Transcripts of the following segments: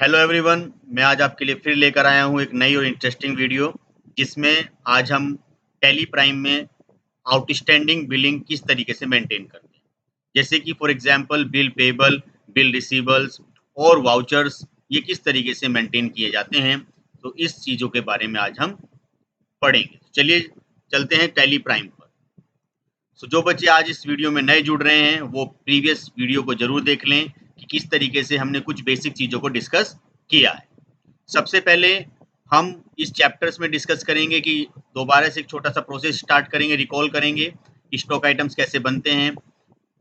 Hello everyone, मैं आज आपके लिए फिर लेकर आया हूँ एक नई और इंटरेस्टिंग वीडियो, जिसमें आज हम टैली प्राइम में आउटस्टैंडिंग बिलिंग किस तरीके से मेंटेन करते हैं। जैसे कि for example bill payable, bill receivables और वाउचर्स, ये किस तरीके से मेंटेन किए जाते हैं। तो इस चीज़ों के बारे में आज हम पढ़ेंगे। चलिए चलते हैं टैली प्राइम पर। सो जो बच्चे आज इस वीडियो में नए जुड़ रहे हैं वो प्रीवियस वीडियो को जरूर देख लें कि किस तरीके से हमने कुछ बेसिक चीज़ों को डिस्कस किया है। सबसे पहले हम इस चैप्टर्स में डिस्कस करेंगे कि दोबारा से एक छोटा सा प्रोसेस स्टार्ट करेंगे, रिकॉल करेंगे स्टॉक आइटम्स कैसे बनते हैं,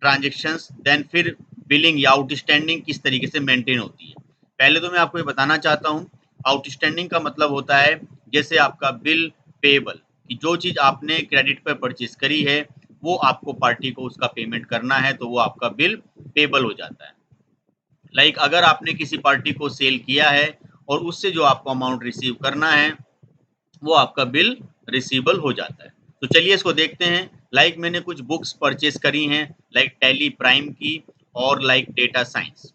ट्रांजेक्शन्स, देन फिर बिलिंग या आउटस्टैंडिंग किस तरीके से मेंटेन होती है। पहले तो मैं आपको ये बताना चाहता हूँ, आउटस्टैंडिंग का मतलब होता है जैसे आपका बिल पेबल, कि जो चीज़ आपने क्रेडिट पर परचेज करी है वो आपको पार्टी को उसका पेमेंट करना है, तो वो आपका बिल पेबल हो जाता है। लाइक अगर आपने किसी पार्टी को सेल किया है और उससे जो आपको अमाउंट रिसीव करना है वो आपका बिल रिसीवेबल हो जाता है। तो चलिए इसको देखते हैं। लाइक मैंने कुछ बुक्स परचेज करी हैं, लाइक टैली प्राइम की और लाइक डेटा साइंस।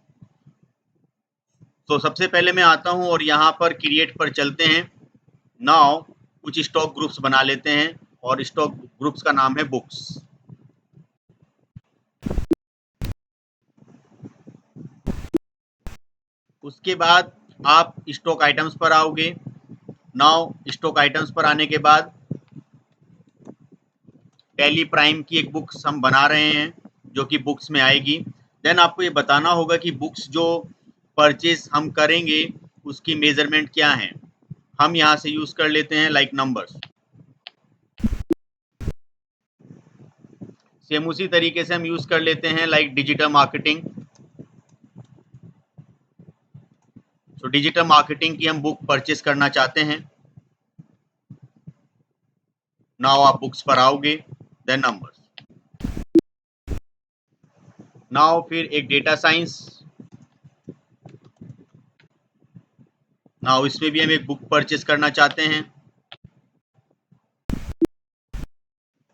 तो सबसे पहले मैं आता हूं और यहाँ पर क्रिएट पर चलते हैं। नाउ कुछ स्टॉक ग्रुप्स बना लेते हैं और स्टॉक ग्रुप्स का नाम है बुक्स। उसके बाद आप स्टॉक आइटम्स पर आओगे। नाउ स्टॉक आइटम्स पर आने के बाद टैली प्राइम की एक बुक्स हम बना रहे हैं जो कि बुक्स में आएगी। देन आपको ये बताना होगा कि बुक्स जो परचेज हम करेंगे उसकी मेजरमेंट क्या है। हम यहाँ से यूज कर लेते हैं लाइक नंबर्स। सेम उसी तरीके से हम यूज कर लेते हैं लाइक डिजिटल मार्केटिंग। तो डिजिटल मार्केटिंग की हम बुक परचेज करना चाहते हैं। नाउ आप बुक्स पर आओगे, देन नंबर्स। नाउ फिर एक डेटा साइंस। नाउ इसमें भी हम एक बुक परचेज करना चाहते हैं।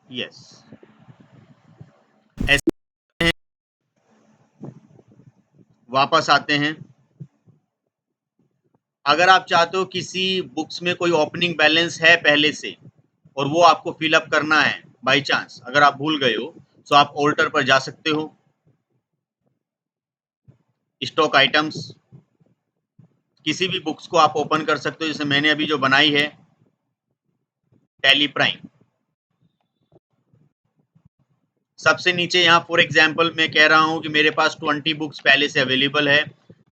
यस, ऐसे वापस आते हैं। अगर आप चाहते हो किसी बुक्स में कोई ओपनिंग बैलेंस है पहले से और वो आपको फिलअप करना है, बाई चांस अगर आप भूल गए हो तो आप ऑल्टर पर जा सकते हो। स्टॉक आइटम्स, किसी भी बुक्स को आप ओपन कर सकते हो, जैसे मैंने अभी जो बनाई है टैली प्राइम। सबसे नीचे यहाँ फॉर एग्जाम्पल मैं कह रहा हूँ कि मेरे पास 20 बुक्स पहले से अवेलेबल है,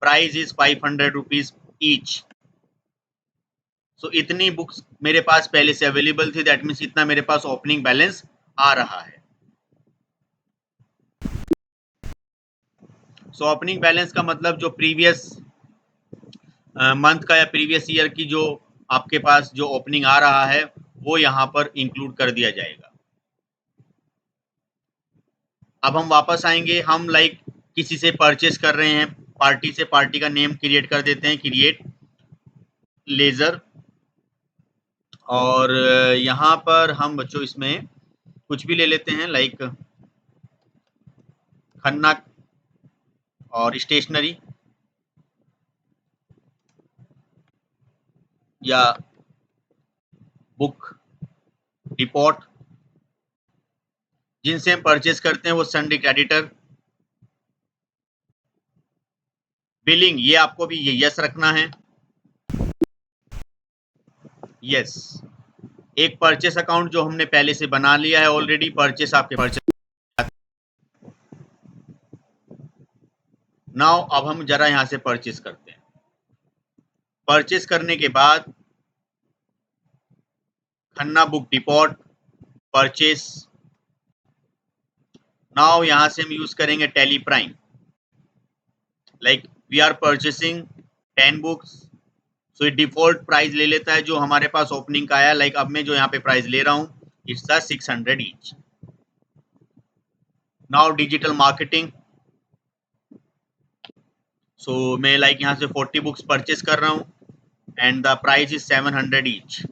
प्राइस इज 500 रुपीज ईच। सो इतनी बुक्स मेरे पास पहले से अवेलेबल थी, दैट मीन्स इतना मेरे पास ओपनिंग बैलेंस आ रहा है। सो ओपनिंग बैलेंस का मतलब जो प्रीवियस मंथ का या प्रीवियस ईयर की जो आपके पास जो ओपनिंग आ रहा है वो यहाँ पर इंक्लूड कर दिया जाएगा। अब हम वापस आएंगे। हम लाइक किसी से परचेस कर रहे हैं, पार्टी से, पार्टी का नेम क्रिएट कर देते हैं, क्रिएट लेजर। और यहाँ पर हम बच्चों इसमें कुछ भी ले लेते हैं लाइक खन्ना और स्टेशनरी या बुक डिपॉट, जिनसे हम परचेस करते हैं वो सन्डे क्रेडिटर। बिलिंग, ये आपको भी ये यस रखना है। यस, एक परचेस अकाउंट जो हमने पहले से बना लिया है ऑलरेडी, परचेस आपके परचेस। नाउ अब हम जरा यहां से परचेस करते हैं। परचेस करने के बाद Khanna book depot purchase. Now यहां से हम यूज करेंगे Tally Prime. Like we are purchasing 10 books, so ये डिफॉल्ट प्राइस ले लेता है जो हमारे पास ओपनिंग का आया। लाइक अब मैं जो यहाँ पे प्राइस ले रहा हूँ it's 600 each. Now digital marketing, so मैं लाइक यहाँ से 40 बुक्स परचेस कर रहा हूँ and the price is 700 each.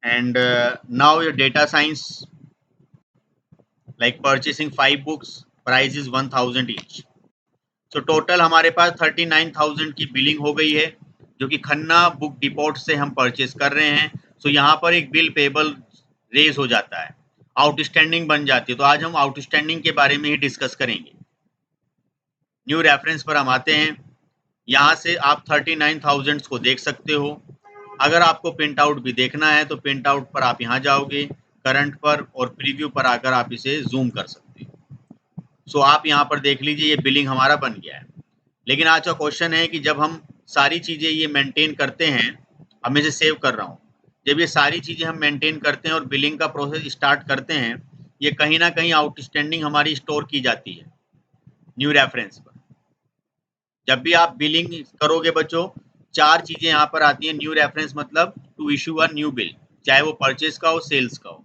And now your data science, like purchasing 5 books, price is 1000 each. तो टोटल हमारे पास 39,000 की बिलिंग हो गई है, जो कि खन्ना बुक डिपोट से हम परचेज कर रहे हैं। सो यहाँ पर एक बिल पेबल रेज हो जाता है, आउटस्टैंडिंग बन जाती है। तो आज हम आउटस्टैंडिंग के बारे में ही डिस्कस करेंगे। न्यू रेफरेंस पर हम आते हैं। यहाँ से आप 39,000 को देख सकते हो। अगर आपको प्रिंट आउट भी देखना है तो प्रिंट आउट पर आप यहाँ जाओगे, करंट पर और प्रीव्यू पर आकर आप इसे जूम कर सकते हो। सो आप यहाँ पर देख लीजिए, ये बिलिंग हमारा बन गया है। लेकिन आज का क्वेश्चन है कि जब हम सारी चीज़ें ये मेंटेन करते हैं, अब मैं इसे सेव कर रहा हूँ, जब ये सारी चीज़ें हम मेंटेन करते हैं और बिलिंग का प्रोसेस स्टार्ट करते हैं, ये कहीं ना कहीं आउटस्टैंडिंग हमारी स्टोर की जाती है न्यू रेफरेंस पर। जब भी आप बिलिंग करोगे बच्चों, 4 चीज़ें यहाँ पर आती हैं न्यू रेफरेंस, मतलब to issue a new bill, चाहे वो परचेज का हो, सेल्स का हो।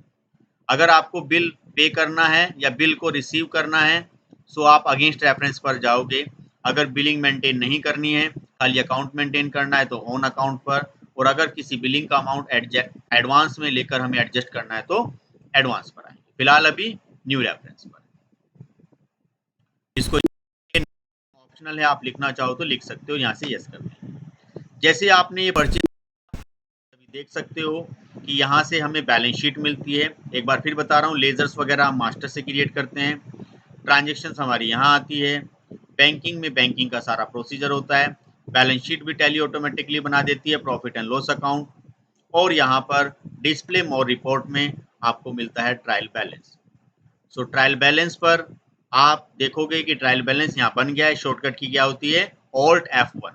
अगर आपको बिल पे करना है या बिल को रिसीव करना है, सो आप अगेंस्ट रेफरेंस पर जाओगे। अगर बिलिंग मेंटेन नहीं करनी है, खाली अकाउंट मेंटेन करना है, तो ऑन अकाउंट पर। और अगर किसी बिलिंग का अमाउंट एडवांस में लेकर हमें एडजस्ट करना है तो एडवांस पर आएंगे। फिलहाल अभी न्यू रेफरेंस पर। इसको ऑप्शनल है, आप लिखना चाहो तो लिख सकते हो, यहाँ से यस कर दें। जैसे आपने ये परचेज अभी देख सकते हो कि यहाँ से हमें बैलेंस शीट मिलती है। एक बार फिर बता रहा हूँ, लेजर्स वगैरह हम मास्टर से क्रिएट करते हैं। ट्रांजेक्शन्स हमारी यहाँ आती है। बैंकिंग में बैंकिंग का सारा प्रोसीजर होता है। बैलेंस शीट भी टैली ऑटोमेटिकली बना देती है, प्रॉफिट एंड लॉस अकाउंट। और यहाँ पर डिस्प्ले मोर रिपोर्ट में आपको मिलता है ट्रायल बैलेंस। सो ट्रायल बैलेंस पर आप देखोगे कि ट्रायल बैलेंस यहाँ बन गया है। शॉर्टकट की क्या होती है, ऑल्ट F1।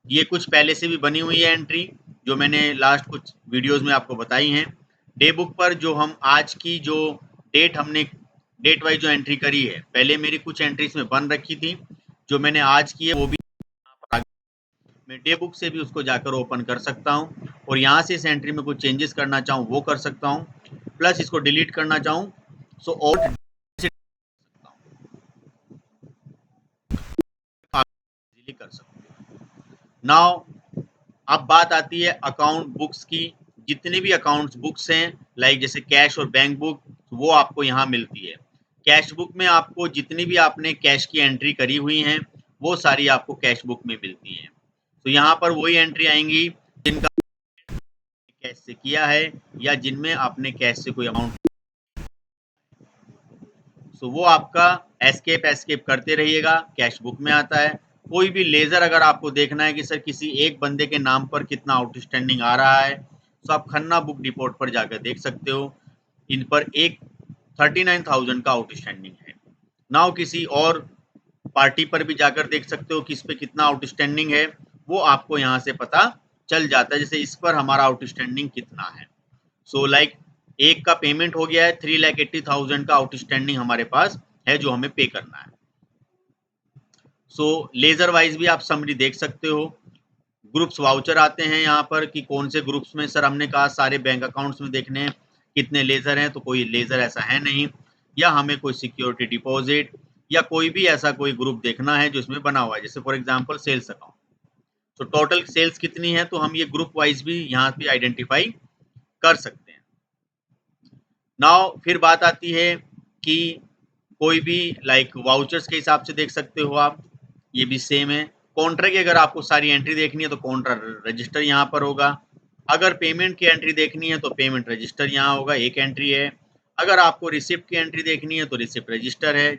ये कुछ पहले से भी बनी हुई है एंट्री, जो मैंने लास्ट कुछ वीडियोस में आपको बताई हैं। डे बुक पर जो हम आज की जो डेट हमने डेट वाइज जो एंट्री करी है, पहले मेरी कुछ एंट्रीज में बन रखी थी, जो मैंने आज की है वो भी मैं डे बुक से भी उसको जाकर ओपन कर सकता हूँ। और यहाँ से इस एंट्री में कुछ चेंजेस करना चाहूँ वो कर सकता हूँ, प्लस इसको डिलीट करना चाहूँ सो ऑल्ट कर सकते हो। नाउ अब बात आती है अकाउंट बुक्स की। जितने भी अकाउंट्स बुक्स हैं, लाइक जैसे कैश और बैंक बुक, वो आपको यहाँ मिलती है। कैश बुक में आपको जितनी भी आपने कैश की एंट्री करी हुई हैं, वो सारी आपको कैश बुक में मिलती हैं। तो यहाँ पर वही एंट्री आएंगी जिनका कैश से किया है या जिनमें आपने कैश से कोई अमाउंट, सो वो आपका एस्केप एस्केप करते रहिएगा, कैश बुक में आता है। कोई भी लेजर अगर आपको देखना है कि सर किसी एक बंदे के नाम पर कितना आउटस्टैंडिंग आ रहा है, तो आप खन्ना बुक डिपोट पर जाकर देख सकते हो। इन पर एक 39,000 का आउटस्टैंडिंग है। नाउ किसी और पार्टी पर भी जाकर देख सकते हो किस पे कितना आउटस्टैंडिंग है, वो आपको यहाँ से पता चल जाता है। जैसे इस पर हमारा आउटस्टैंडिंग कितना है, सो लाइक एक का पेमेंट हो गया है, 3,80,000 का आउटस्टैंडिंग हमारे पास है जो हमें पे करना है। सो लेजर वाइज भी आप समरी देख सकते हो। ग्रुप्स वाउचर आते हैं यहाँ पर कि कौन से ग्रुप्स में, सर हमने कहा सारे बैंक अकाउंट्स में देखने हैं कितने लेजर हैं, तो कोई लेजर ऐसा है नहीं, या हमें कोई सिक्योरिटी डिपॉजिट या कोई भी ऐसा कोई ग्रुप देखना है जो इसमें बना हुआ है, जैसे फॉर एग्जांपल सेल्स अकाउंट। तो टोटल सेल्स कितनी है, तो हम ये ग्रुप वाइज भी यहाँ पे आइडेंटिफाई कर सकते हैं। नाउ फिर बात आती है कि कोई भी लाइक वाउचर्स के हिसाब से देख सकते हो आप, ये भी सेम है। कॉन्ट्रा की अगर आपको सारी एंट्री देखनी है तो कॉन्ट्रा रजिस्टर यहाँ पर होगा। अगर पेमेंट की एंट्री देखनी है तो पेमेंट रजिस्टर यहाँ होगा, एक एंट्री है। अगर आपको रिसिप्ट की एंट्री देखनी है तो रिसिप्ट रजिस्टर है।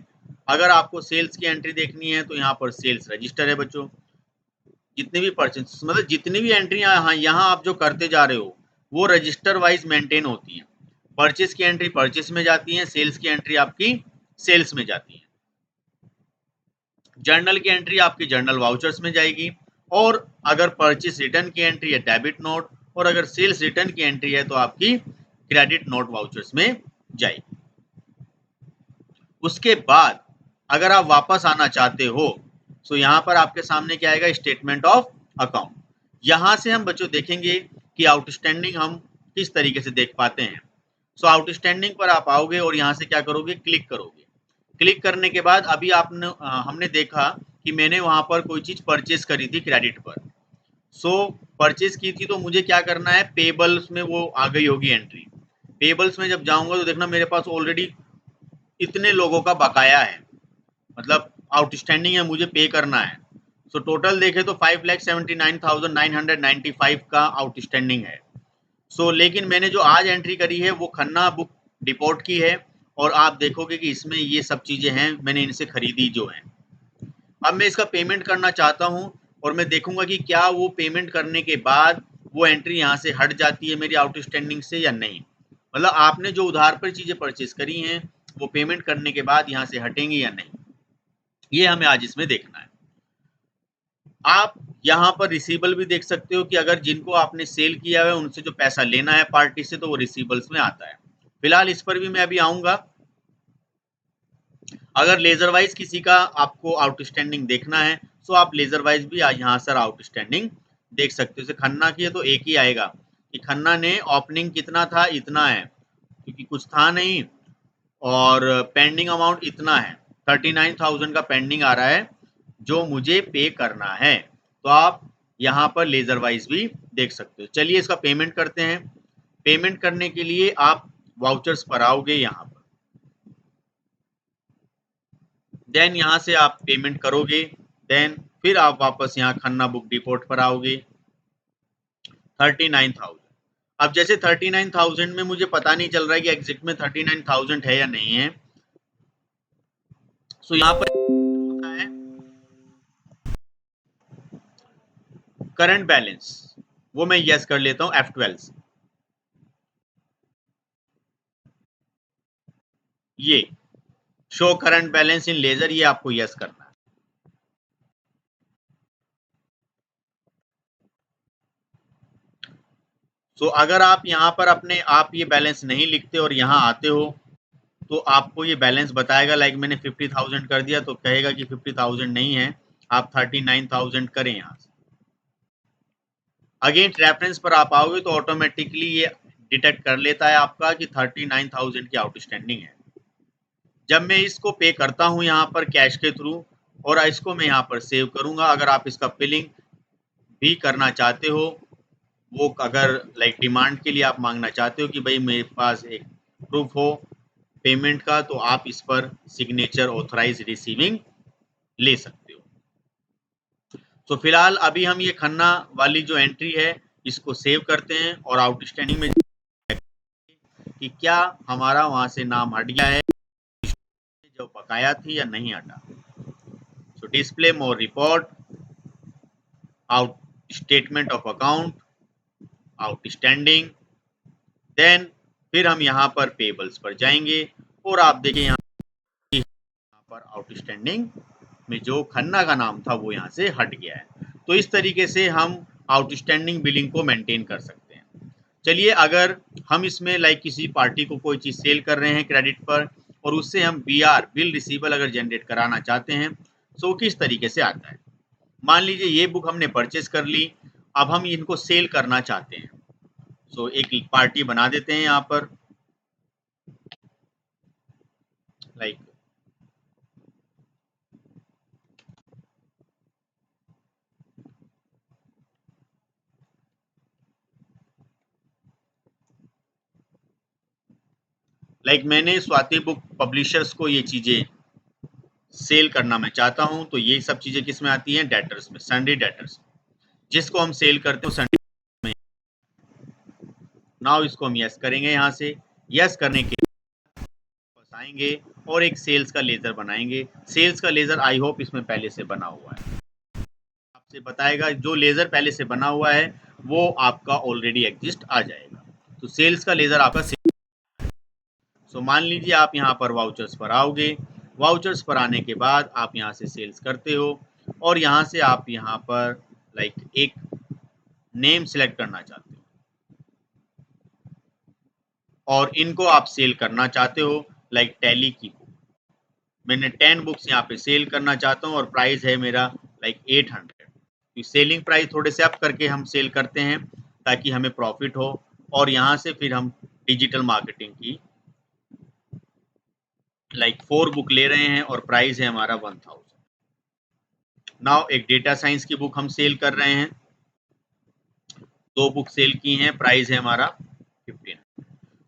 अगर आपको सेल्स की एंट्री देखनी है तो यहाँ पर सेल्स रजिस्टर है बच्चों। जितने भी परचेज, मतलब जितनी भी एंट्री यहाँ आप जो करते जा रहे हो वो रजिस्टर वाइज मेंटेन होती है। परचेज की एंट्री परचेज में जाती है, सेल्स की एंट्री आपकी सेल्स में जाती है, जर्नल की एंट्री आपकी जर्नल वाउचर्स में जाएगी। और अगर परचेज रिटर्न की एंट्री है डेबिट नोट, और अगर सेल्स रिटर्न की एंट्री है तो आपकी क्रेडिट नोट वाउचर्स में जाएगी। उसके बाद अगर आप वापस आना चाहते हो तो यहाँ पर आपके सामने क्या आएगा, स्टेटमेंट ऑफ अकाउंट। यहाँ से हम बच्चों देखेंगे कि आउटस्टैंडिंग हम किस तरीके से देख पाते हैं। सो आउटस्टैंडिंग पर आप आओगे और यहाँ से क्या करोगे, क्लिक करोगे। क्लिक करने के बाद अभी हमने देखा कि मैंने वहाँ पर कोई चीज़ परचेज करी थी क्रेडिट पर। सो परचेज की थी तो मुझे क्या करना है, पेबल्स में वो आ गई होगी एंट्री। पेबल्स में जब जाऊँगा तो देखना मेरे पास ऑलरेडी इतने लोगों का बकाया है, मतलब आउटस्टैंडिंग है, मुझे पे करना है। सो टोटल देखें तो 5,79,995 का आउटस्टैंडिंग है। सो लेकिन मैंने जो आज एंट्री करी है वो खन्ना बुक डिपोर्ट की है, और आप देखोगे कि इसमें ये सब चीज़ें हैं, मैंने इनसे खरीदी जो हैं। अब मैं इसका पेमेंट करना चाहता हूँ, और मैं देखूंगा कि क्या वो पेमेंट करने के बाद वो एंट्री यहाँ से हट जाती है मेरी आउटस्टैंडिंग से या नहीं। मतलब आपने जो उधार पर चीज़ें परचेज करी हैं वो पेमेंट करने के बाद यहाँ से हटेंगी या नहीं, ये हमें आज इसमें देखना है। आप यहाँ पर रिसीवेबल भी देख सकते हो कि अगर जिनको आपने सेल किया है उनसे जो पैसा लेना है पार्टी से, तो वो रिसीवेबल्स में आता है। फिलहाल इस पर भी मैं अभी आऊंगा। अगर लेजर वाइज किसी का आपको आउटस्टैंडिंग देखना है तो आप लेजर वाइज भी यहाँ सर आउटस्टैंडिंग देख सकते हो। जैसे खन्ना की है तो एक ही आएगा कि खन्ना ने ओपनिंग कितना था, इतना है, क्योंकि कुछ था नहीं, और पेंडिंग अमाउंट इतना है, 39,000 का पेंडिंग आ रहा है जो मुझे पे करना है। तो आप यहाँ पर लेजर वाइज भी देख सकते हो। चलिए इसका पेमेंट करते हैं। पेमेंट करने के लिए आप वाउचर्स पर आओगे यहाँ पर, देन यहाँ से आप पेमेंट करोगे, देन फिर आप वापस यहाँ खन्ना बुक डिपोर्ट पर आओगे। 39,000। अब जैसे 39,000 में मुझे पता नहीं चल रहा है कि एग्जिट में 39,000 है या नहीं है। सो यहाँ पर होता है करंट बैलेंस, वो मैं यस कर लेता हूँ F12 से। ये show current balance in ledger, ये आपको यस करना है। सो अगर आप यहाँ पर अपने आप ये बैलेंस नहीं लिखते और यहाँ आते हो तो आपको ये बैलेंस बताएगा। लाइक मैंने 50,000 कर दिया तो कहेगा कि 50,000 नहीं है, आप 39,000 करें यहाँ से। अगेन रेफरेंस पर आप आओगे तो ऑटोमेटिकली ये डिटेक्ट कर लेता है आपका कि 39,000 की आउटस्टैंडिंग है। जब मैं इसको पे करता हूँ यहाँ पर कैश के थ्रू, और इसको मैं यहाँ पर सेव करूँगा। अगर आप इसका बिलिंग भी करना चाहते हो, वो अगर लाइक डिमांड के लिए आप मांगना चाहते हो कि भाई मेरे पास एक प्रूफ हो पेमेंट का, तो आप इस पर सिग्नेचर ऑथराइज रिसीविंग ले सकते हो। तो फिलहाल अभी हम ये खन्ना वाली जो एंट्री है इसको सेव करते हैं, और आउटस्टैंडिंग में कि क्या हमारा वहां से नाम हट गया है जो बकाया थी या नहीं हटा। So display more report, out statement of account, outstanding, then फिर हम यहाँ पर पेबल्स पर जाएंगे, और आप देखिए यहाँ पर आउटस्टैंडिंग में जो खन्ना का नाम था वो यहाँ से हट गया है। तो इस तरीके से हम आउटस्टैंडिंग बिलिंग को मेंटेन कर सकते हैं। चलिए अगर हम इसमें लाइक किसी पार्टी को कोई चीज़ सेल कर रहे हैं क्रेडिट पर, और उससे हम BR बिल रिसीवेबल अगर जनरेट कराना चाहते हैं तो किस तरीके से आता है। मान लीजिए ये बुक हमने परचेस कर ली, अब हम इनको सेल करना चाहते हैं। सो एक पार्टी बना देते हैं यहाँ पर, लाइक मैंने स्वाति बुक पब्लिशर्स को ये चीज़ें सेल करना मैं चाहता हूं, तो ये सब चीज़ें किस में आती हैं, डेटर्स में, सन्डे डेटर्स, जिसको हम सेल करते हैं सन्डे में। नाउ इसको हम यस करेंगे, यहाँ से यस करने के वापस आएंगे और एक सेल्स का लेजर बनाएंगे। सेल्स का लेजर आई होप इसमें पहले से बना हुआ है, आपसे बताएगा जो लेजर पहले से बना हुआ है वो आपका ऑलरेडी एग्जिस्ट आ जाएगा। तो सेल्स का लेजर आपका सो मान लीजिए आप यहाँ पर वाउचर्स पर आओगे, वाउचर्स पर आने के बाद आप यहाँ से सेल्स करते हो, और यहाँ से आप यहाँ पर लाइक एक नेम सिलेक्ट करना चाहते हो और इनको आप सेल करना चाहते हो। लाइक टैली की बुक मैंने 10 बुक्स यहाँ पे सेल करना चाहता हूँ, और प्राइस है मेरा लाइक 800। सेलिंग प्राइस थोड़े से अप करके हम सेल करते हैं ताकि हमें प्रॉफिट हो, और यहाँ से फिर हम डिजिटल मार्केटिंग की लाइक 4 बुक ले रहे हैं और प्राइस है हमारा 1000। नाउ एक डेटा साइंस की बुक हम सेल कर रहे हैं, 2 बुक सेल की हैं, प्राइस है हमारा 15।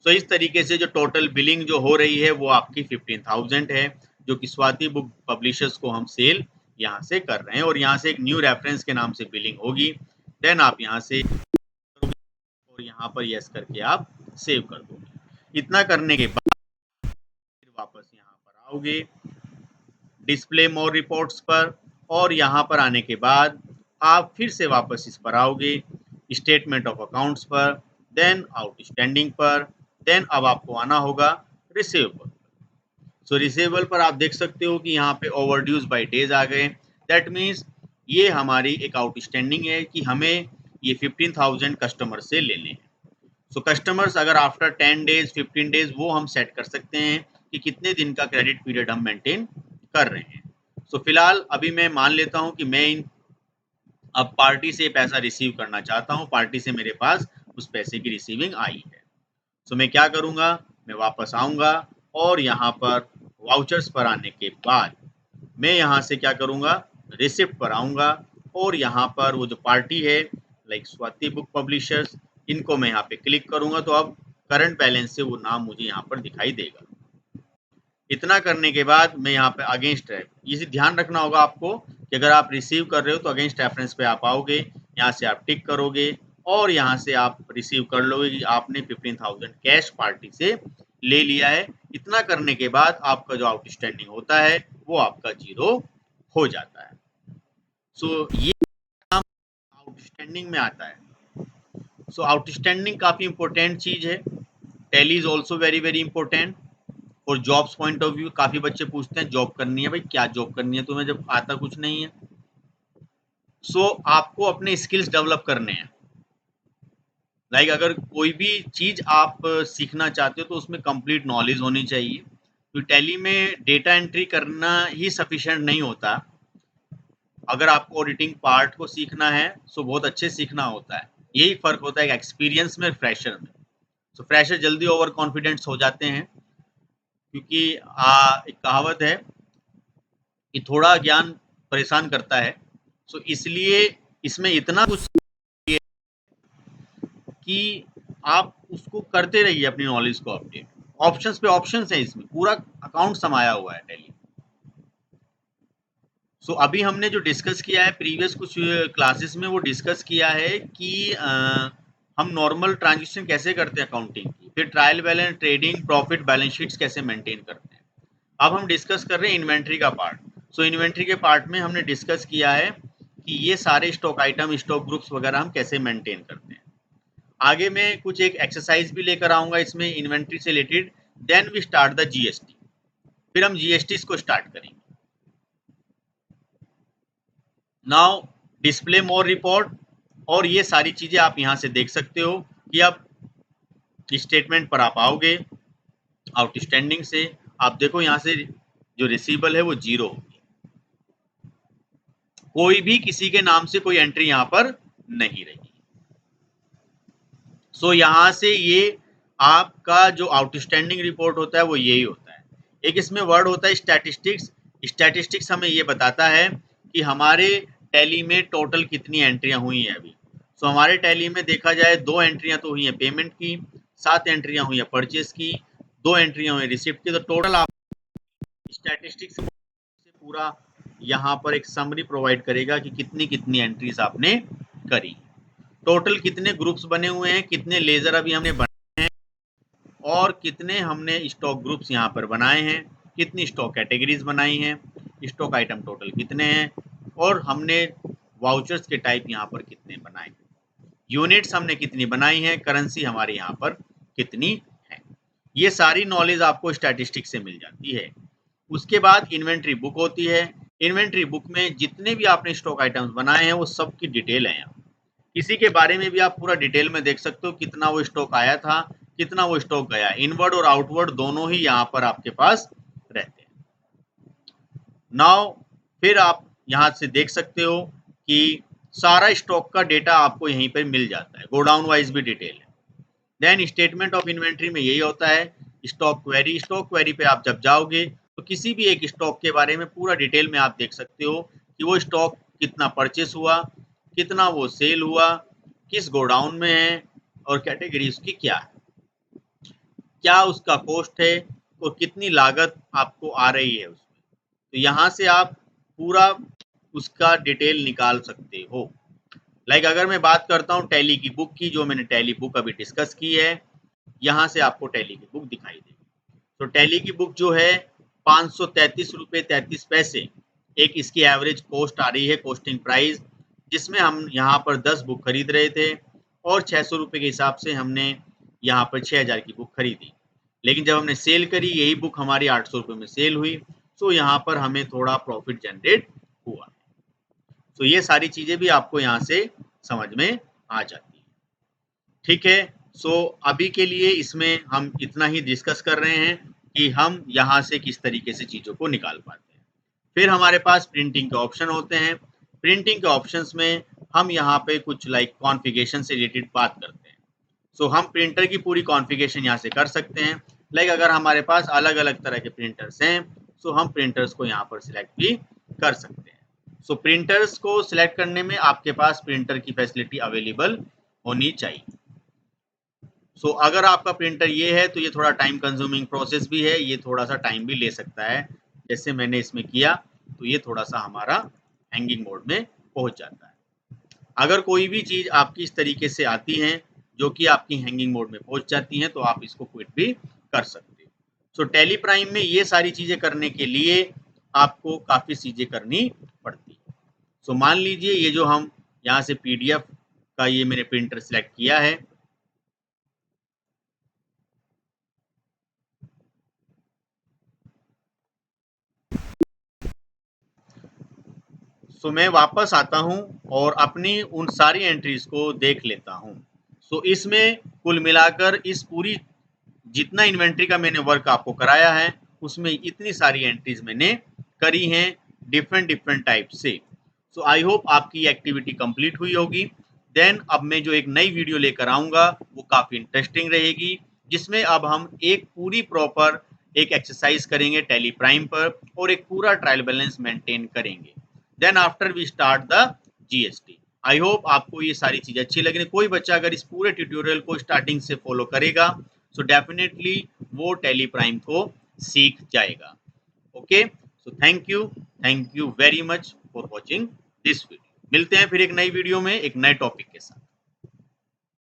सो इस तरीके से जो टोटल बिलिंग जो हो रही है वो आपकी 15,000 है। जो कि स्वाति बुक पब्लिशर्स को हम सेल यहाँ से कर रहे हैं और यहाँ से एक न्यू रेफरेंस के नाम से बिलिंग होगी। देन आप यहाँ से और यहाँ पर यस करके आप सेव कर दोगे। इतना करने के बाद फिर वापस यहाँ पर आओगे डिस्प्ले मोर रिपोर्ट्स पर और यहाँ पर आने के बाद आप फिर से वापस इस पर आओगे स्टेटमेंट ऑफ अकाउंट्स पर, देन आउटस्टैंडिंग पर, देन अब आपको आना होगा रिसीवेबल। सो रिसीवेबल पर आप देख सकते हो कि यहाँ पे ओवरड्यूज बाय डेज आ गए। दैट मीन्स ये हमारी एक आउटस्टैंडिंग है कि हमें ये 15,000 कस्टमर से लेने हैं। सो कस्टमर्स अगर आफ्टर 10 डेज 15 डेज वो हम सेट कर सकते हैं कि कितने दिन का क्रेडिट पीरियड हम मेंटेन कर रहे हैं। सो फिलहाल अभी मैं मान लेता हूँ कि मैं अब पार्टी से पैसा रिसीव करना चाहता हूँ, पार्टी से मेरे पास उस पैसे की रिसीविंग आई है। सो मैं क्या करूँगा, मैं वापस आऊँगा और यहाँ पर वाउचर्स पर आने के बाद मैं यहाँ से क्या करूँगा, रिसिप्ट पर आऊँगा और यहाँ पर वो जो पार्टी है लाइक स्वाति बुक पब्लिशर्स, इनको मैं यहाँ पे क्लिक करूँगा तो अब करंट बैलेंस से वो नाम मुझे यहाँ पर दिखाई देगा। इतना करने के बाद मैं यहाँ पे अगेंस्ट है, इसे ध्यान रखना होगा आपको कि अगर आप रिसीव कर रहे हो तो अगेंस्ट रेफरेंस पे आप आओगे, यहाँ से आप टिक करोगे और यहाँ से आप रिसीव कर लोगे कि आपने 15,000 कैश पार्टी से ले लिया है। इतना करने के बाद आपका जो आउटस्टैंडिंग होता है वो आपका जीरो हो जाता है। सो ये काम आउटस्टैंडिंग में आता है। सो आउटस्टैंडिंग काफ़ी इंपॉर्टेंट चीज़ है। Tally is also very very important और जॉब्स पॉइंट ऑफ व्यू काफ़ी बच्चे पूछते हैं जॉब करनी है, भाई क्या जॉब करनी है तुम्हें जब आता कुछ नहीं है। सो आपको अपने स्किल्स डेवलप करने हैं। लाइक अगर कोई भी चीज़ आप सीखना चाहते हो तो उसमें कंप्लीट नॉलेज होनी चाहिए। तो टैली में डेटा एंट्री करना ही सफिशिएंट नहीं होता। अगर आपको ऑडिटिंग पार्ट को सीखना है तो बहुत अच्छे सीखना होता है। यही फ़र्क होता है एक्सपीरियंस में, फ्रेशर में। सो फ्रेशर जल्दी ओवर कॉन्फिडेंस हो जाते हैं क्योंकि एक कहावत है कि थोड़ा ज्ञान परेशान करता है। सो इसलिए इसमें इतना कुछ कि आप उसको करते रहिए, अपनी नॉलेज को अपडेट। ऑप्शंस पे ऑप्शंस है, इसमें पूरा अकाउंट समाया हुआ है टैली। सो अभी हमने जो डिस्कस किया है प्रीवियस कुछ क्लासेस में, वो डिस्कस किया है कि हम नॉर्मल ट्रांजेक्शन कैसे करते हैं अकाउंटिंग की, फिर trial balance, trading, profit, balance sheets कैसे मेंटेन करते हैं। अब हम डिस्कस कर रहे हैं इन्वेंट्री का पार्ट। सो इन्वेंट्री के पार्ट में हमने डिस्कस किया है कि ये सारे स्टॉक आइटम, स्टॉक ग्रुप्स वगैरह हम कैसे मेंटेन करते हैं। आगे मैं कुछ एक एक्सरसाइज भी लेकर आऊँगा इसमें इन्वेंट्री से रिलेटेड। Then we start the GST, फिर हम जीएसटी को स्टार्ट करेंगे। नाउ डिस्प्ले मोर रिपोर्ट, और ये सारी चीज़ें आप यहाँ से देख सकते हो कि अब स्टेटमेंट पर आप आओगे आउटस्टैंडिंग से, आप देखो यहाँ से जो रिसीवेबल है वो जीरो होगी, कोई भी किसी के नाम से कोई एंट्री यहाँ पर नहीं रही। सो यहाँ से ये आपका जो आउटस्टैंडिंग रिपोर्ट होता है वो यही होता है। एक इसमें वर्ड होता है स्टैटिस्टिक्स। स्टैटिस्टिक्स हमें ये बताता है कि हमारे टैली में टोटल कितनी एंट्रियां हुई हैं अभी। सो हमारे टैली में देखा जाए 2 एंट्रियां तो हुई हैं पेमेंट की, 7 एंट्रियां हुई हैं परचेज की, 2 एंट्रियां हुई रिसिप्ट की। तो टोटल आप स्टैटिस्टिक्स से पूरा यहाँ पर एक समरी प्रोवाइड करेगा कि कितनी कितनी एंट्रीज आपने करी, टोटल कितने ग्रुप्स बने हुए हैं, कितने लेजर अभी हमने बनाए हैं और कितने हमने स्टॉक ग्रुप्स यहाँ पर बनाए हैं, कितनी स्टॉक कैटेगरीज बनाई हैं, स्टॉक आइटम टोटल कितने हैं और हमने वाउचर्स के टाइप यहाँ पर कितने बनाए हैं, यूनिट्स हमने कितनी बनाई हैं, करेंसी हमारी यहाँ पर कितनी है। ये सारी नॉलेज आपको स्टैटिस्टिक्स से मिल जाती है। उसके बाद इन्वेंट्री बुक होती है। इन्वेंट्री बुक में जितने भी आपने स्टॉक आइटम्स बनाए हैं वो सब की डिटेल है यहाँ। किसी के बारे में भी आप पूरा डिटेल में देख सकते हो, कितना वो स्टॉक आया था, कितना वो स्टॉक गया। इनवर्ड और आउटवर्ड दोनों ही यहाँ पर आपके पास रहते हैं। नाउ फिर आप यहाँ से देख सकते हो कि सारा स्टॉक का डेटा आपको यहीं पर मिल जाता है, गोडाउन वाइज भी डिटेल है। देन स्टेटमेंट ऑफ इन्वेंट्री में यही होता है स्टॉक क्वेरी। स्टॉक क्वेरी पे आप जब जाओगे तो किसी भी एक स्टॉक के बारे में पूरा डिटेल में आप देख सकते हो कि वो स्टॉक कितना परचेस हुआ, कितना वो सेल हुआ, किस गोडाउन में है और कैटेगरी उसकी क्या है, क्या उसका कॉस्ट है और कितनी लागत आपको आ रही है उसमें। तो यहाँ से आप पूरा उसका डिटेल निकाल सकते हो। लाइक अगर मैं बात करता हूँ टैली की बुक की, जो मैंने टैली बुक अभी डिस्कस की है, यहाँ से आपको टैली की बुक दिखाई देगी। तो टैली की बुक जो है 533 रुपये 33 पैसे एक इसकी एवरेज कॉस्ट आ रही है, कॉस्टिंग प्राइस, जिसमें हम यहाँ पर 10 बुक खरीद रहे थे और 600 रुपये के हिसाब से हमने यहाँ पर 6000 की बुक खरीदी। लेकिन जब हमने सेल करी, यही बुक हमारी 800 रुपये में सेल हुई, तो यहाँ पर हमें थोड़ा प्रॉफिट जनरेट हुआ। तो ये सारी चीजें भी आपको यहाँ से समझ में आ जाती है। ठीक है, सो अभी के लिए इसमें हम इतना ही डिस्कस कर रहे हैं कि हम यहाँ से किस तरीके से चीज़ों को निकाल पाते हैं। फिर हमारे पास प्रिंटिंग के ऑप्शन होते हैं। प्रिंटिंग के ऑप्शंस में हम यहाँ पे कुछ लाइक कॉन्फ़िगरेशन से रिलेटेड बात करते हैं। सो हम प्रिंटर की पूरी कॉन्फ़िगरेशन यहाँ से कर सकते हैं। लाइक अगर हमारे पास अलग अलग तरह के प्रिंटर्स हैं, सो हम प्रिंटर्स को यहाँ पर सिलेक्ट भी कर सकते हैं। सो प्रिंटर्स को सिलेक्ट करने में आपके पास प्रिंटर की फैसिलिटी अवेलेबल होनी चाहिए। सो अगर आपका प्रिंटर ये है तो ये थोड़ा टाइम कंज्यूमिंग प्रोसेस भी है, ये थोड़ा सा टाइम भी ले सकता है। जैसे मैंने इसमें किया तो ये थोड़ा सा हमारा हैंगिंग मोड में पहुंच जाता है। अगर कोई भी चीज़ आपकी इस तरीके से आती है जो कि आपकी हैंगिंग मोड में पहुंच जाती है, तो आप इसको क्विट भी कर सकते हो। सो टैली प्राइम में ये सारी चीज़ें करने के लिए आपको काफ़ी चीज़ें करनी पड़ती है। सो मान लीजिए ये जो हम यहाँ से PDF का ये मैंने प्रिंटर सेलेक्ट किया है, सो मैं वापस आता हूँ और अपनी उन सारी एंट्रीज को देख लेता हूँ। सो इसमें कुल मिलाकर इस पूरी जितना इन्वेंट्री का मैंने वर्क आपको कराया है, उसमें इतनी सारी एंट्रीज मैंने करी हैं डिफरेंट डिफरेंट टाइप से। सो आई होप आपकी एक्टिविटी कंप्लीट हुई होगी। देन अब मैं जो एक नई वीडियो लेकर आऊँगा वो काफ़ी इंटरेस्टिंग रहेगी, जिसमें अब हम एक पूरी प्रॉपर एक एक्सरसाइज करेंगे टैली प्राइम पर और एक पूरा ट्रायल बैलेंस मेंटेन करेंगे। Then after we start the GST। I hope आपको ये सारी चीज़ें अच्छी लगी। कोई बच्चा अगर इस पूरे ट्यूटोरियल को स्टार्टिंग से फॉलो करेगा, सो डेफिनेटली वो टैली प्राइम को सीख जाएगा। Okay, so thank you very much for watching this video. मिलते हैं फिर एक नई वीडियो में एक नए टॉपिक के साथ।